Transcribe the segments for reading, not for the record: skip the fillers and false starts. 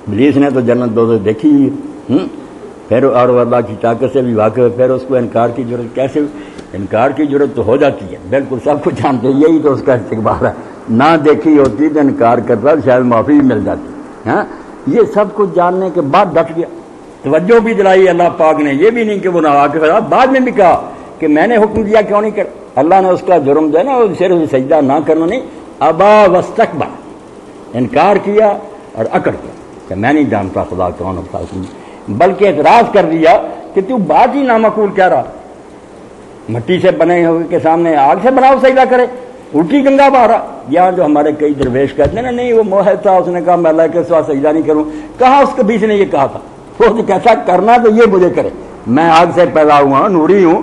ابلیس نے تو جنت دوزخ دیکھی ہی، پھر اور اللہ کی طاقت سے بھی واقف، پھر اس کو انکار کی ضرورت کیسے؟ انکار کی ضرورت تو ہو جاتی ہے، بالکل سب کچھ جانتے ہیں، یہی تو اس کا استقبال ہے، نہ دیکھی ہوتی تو انکار کرتا شاید معافی بھی مل جاتی۔ ہاں یہ سب کچھ جاننے کے بعد ڈٹ گیا، توجہ بھی دلائی اللہ پاک نے، یہ بھی نہیں کہ وہ ناواقف ہے، بعد میں بھی کہا کہ میں نے حکم دیا کیوں نہیں کر، اللہ نے اس کا جرم جو ہے نا صرف سجدہ نہ کرنا نہیں، ابا واستکبر، انکار کیا اور اکڑ گیا کہ میں نہیں جانتا خدا کون ہوتا ہے، بلکہ اعتراض کر دیا کہ تو بات ہی نامعقول کیا رہا، مٹی سے بنے ہوئے کے سامنے آگ سے بناؤ سجدہ کرے، الٹی گنگا بہا رہا۔ یہاں جو ہمارے کئی درویش کہتے ہیں نا نہیں وہ موحد تھا، اس نے کہا میں اللہ کے سوا سجدہ نہیں کروں، کہا اس کے بیچ نے یہ کہا تھا وہ کیسا کرنا تو یہ مجھے کرے، میں آگ سے پیدا ہوا ہوں، نوری ہوں،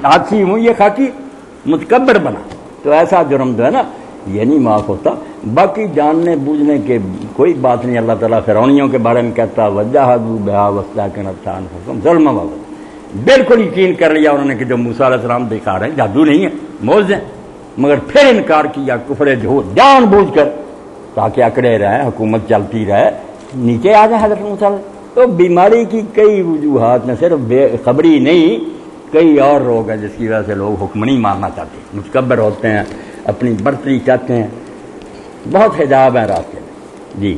حادثی ہوں، یہ خاکی متکبر بنا، تو ایسا جرم جو ہے نا یہ نہیں معاف ہوتا۔ باقی جاننے بوجھنے کے کوئی بات نہیں، اللہ تعالیٰ فرعونیوں کے بارے میں کہتا وجاہدوا بہا واستیقنتھا انفسہم ظلما وعلوا، بالکل یقین کر لیا انہوں نے کہ جو موسیٰ علیہ السلام دکھا رہے ہیں جادو نہیں ہے، معجزے ہیں، مگر پھر انکار کیا کفر جھوٹ جان بوجھ کر، تاکہ اکڑے رہے، حکومت چلتی رہے، نیچے آ جائیں حضرت موسیٰ۔ تو بیماری کی کئی وجوہات میں صرف بے خبری نہیں، کئی اور روگ ہیں جس کی وجہ سے لوگ حکم نہیں ماننا چاہتے، متکبر ہوتے ہیں، اپنی برتری چاہتے ہیں، بہت حجاب ہیں راستے میں۔ جی